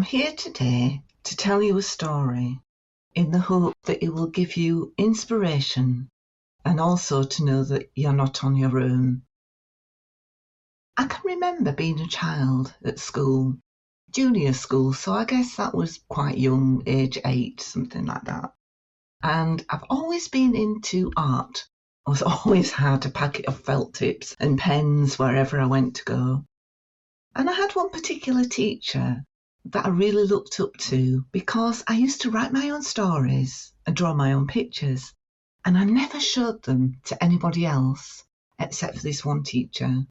here today to tell you a story in the hope that it will give you inspiration and also to know that you're not on your own. I can remember being a child at school, junior school, so I guess that was quite young, age 8, something like that. And I've always been into art. I was always had a packet of felt tips and pens wherever I went to go. And I had one particular teacher that I really looked up to because I used to write my own stories and draw my own pictures, and I never showed them to anybody else except for this one teacher.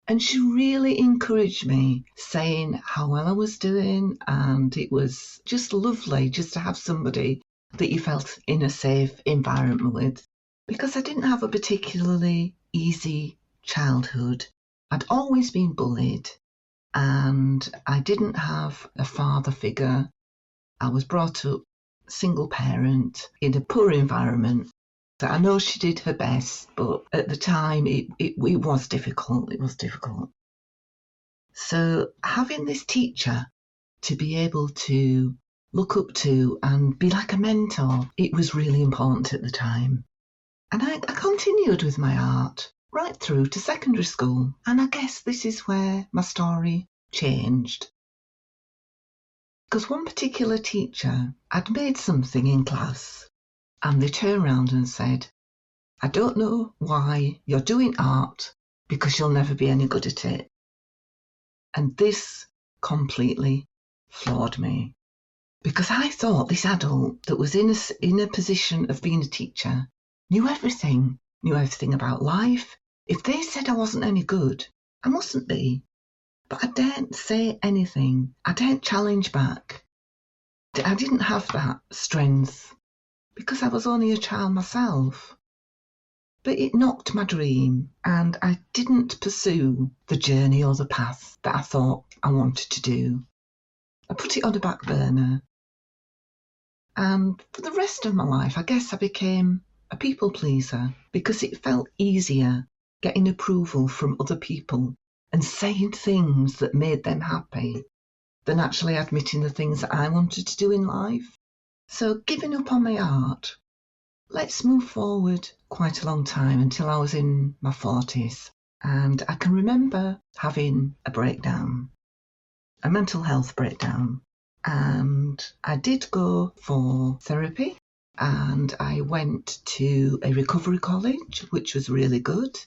And she really encouraged me, saying how well I was doing, and it was just lovely just to have somebody that you felt in a safe environment with, because I didn't have a particularly easy childhood. I'd always been bullied, and I didn't have a father figure. I was brought up single parent in a poor environment. So I know she did her best, but at the time it was difficult. It was difficult. So having this teacher to be able to look up to and be like a mentor, it was really important at the time. And I continued with my art right through to secondary school, and I guess this is where my story changed. Because one particular teacher had made something in class, and they turned around and said, "I don't know why you're doing art, because you'll never be any good at it." And this completely floored me, because I thought this adult that was in a position of being a teacher knew everything about life. If they said I wasn't any good, I mustn't be. But I daren't say anything. I daren't challenge back. I didn't have that strength because I was only a child myself. But it knocked my dream, and I didn't pursue the journey or the path that I thought I wanted to do. I put it on the back burner. And for the rest of my life, I guess I became a people pleaser because it felt easier getting approval from other people and saying things that made them happy than actually admitting the things that I wanted to do in life. So giving up on my art, let's move forward quite a long time until I was in my 40s. And I can remember having a breakdown, a mental health breakdown. And I did go for therapy, and I went to a recovery college, which was really good.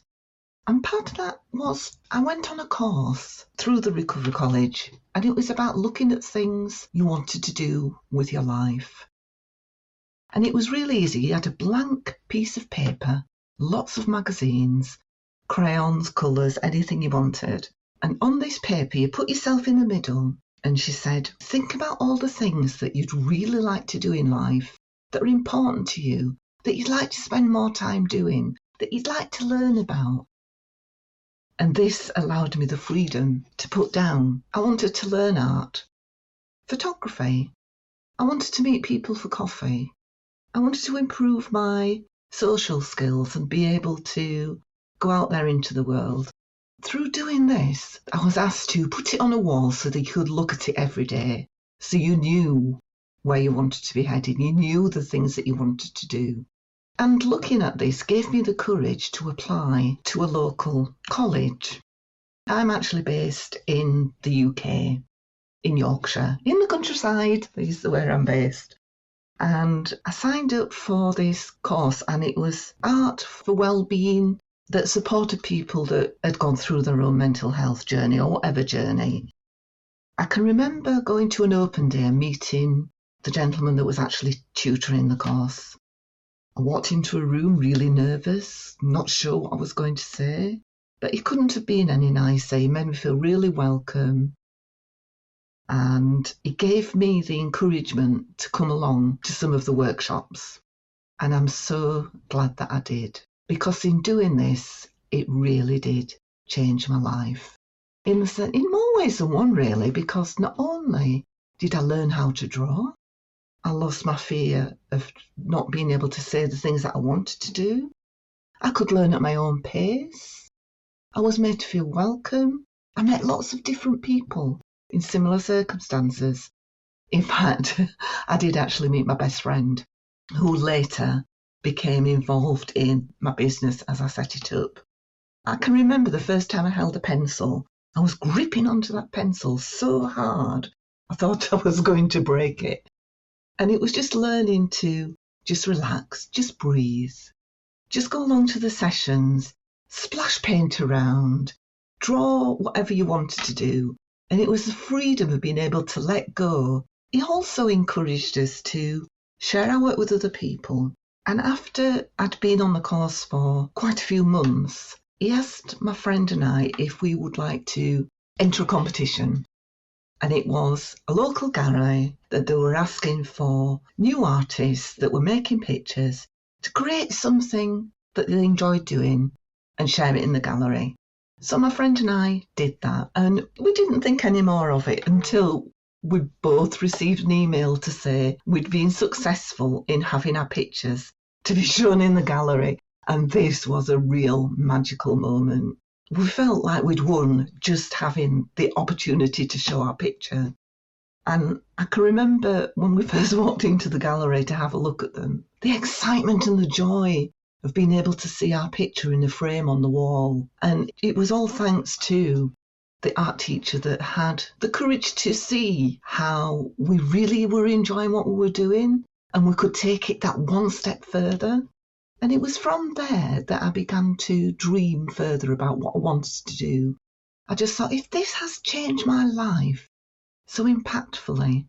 And part of that was I went on a course through the recovery college, and it was about looking at things you wanted to do with your life. And it was really easy. You had a blank piece of paper, lots of magazines, crayons, colours, anything you wanted. And on this paper, you put yourself in the middle, and she said, think about all the things that you'd really like to do in life, that are important to you, that you'd like to spend more time doing, that you'd like to learn about. And this allowed me the freedom to put down. I wanted to learn art, photography. I wanted to meet people for coffee. I wanted to improve my social skills and be able to go out there into the world. Through doing this, I was asked to put it on a wall so that you could look at it every day, so you knew where you wanted to be heading, you knew the things that you wanted to do. And looking at this gave me the courage to apply to a local college. I'm actually based in the UK, in Yorkshire, in the countryside is where I'm based. And I signed up for this course, and it was art for well-being that supported people that had gone through their own mental health journey or whatever journey. I can remember going to an open day and meeting the gentleman that was actually tutoring the course. I walked into a room really nervous, not sure what I was going to say, but he couldn't have been any nicer. He made me feel really welcome, and he gave me the encouragement to come along to some of the workshops. And I'm so glad that I did, because in doing this, it really did change my life. In more ways than one, really, because not only did I learn how to draw, I lost my fear of not being able to say the things that I wanted to do. I could learn at my own pace. I was made to feel welcome. I met lots of different people in similar circumstances, In fact, I did actually meet my best friend, who later became involved in my business as I set it up. I can remember the first time I held a pencil. I was gripping onto that pencil so hard, I thought I was going to break it. And it was just learning to just relax, just breathe, just go along to the sessions, splash paint around, draw whatever you wanted to do. And it was the freedom of being able to let go. He also encouraged us to share our work with other people. And after I'd been on the course for quite a few months, he asked my friend and I if we would like to enter a competition. And it was a local gallery that they were asking for new artists that were making pictures to create something that they enjoyed doing and share it in the gallery. So my friend and I did that, and we didn't think any more of it until we both received an email to say we'd been successful in having our pictures to be shown in the gallery, and this was a real magical moment. We felt like we'd won just having the opportunity to show our picture. And I can remember when we first walked into the gallery to have a look at them, the excitement and the joy of being able to see our picture in a frame on the wall. And it was all thanks to the art teacher that had the courage to see how we really were enjoying what we were doing and we could take it that one step further. And it was from there that I began to dream further about what I wanted to do. I just thought, if this has changed my life so impactfully,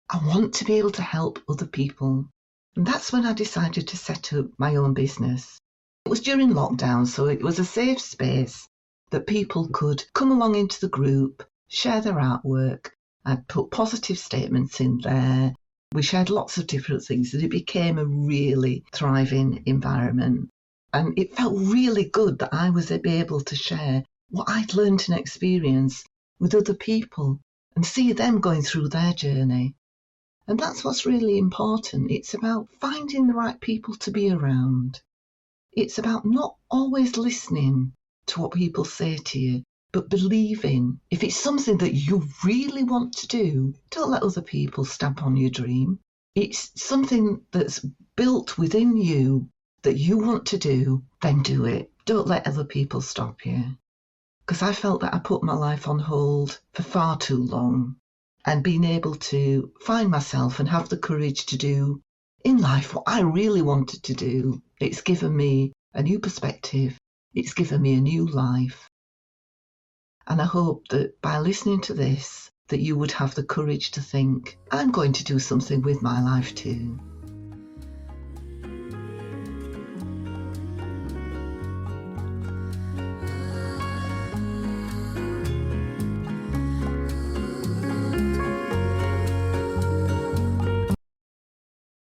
I want to be able to help other people. And that's when I decided to set up my own business. It was during lockdown, so it was a safe space that people could come along into the group, share their artwork. I'd put positive statements in there. We shared lots of different things, and it became a really thriving environment. And it felt really good that I was able to share what I'd learned and experienced with other people and see them going through their journey. And that's what's really important. It's about finding the right people to be around. It's about not always listening to what people say to you, but believing. If it's something that you really want to do, don't let other people stamp on your dream. It's something that's built within you that you want to do, then do it. Don't let other people stop you. Because I felt that I put my life on hold for far too long, and being able to find myself and have the courage to do in life what I really wanted to do, it's given me a new perspective. It's given me a new life. And I hope that by listening to this, that you would have the courage to think, I'm going to do something with my life too.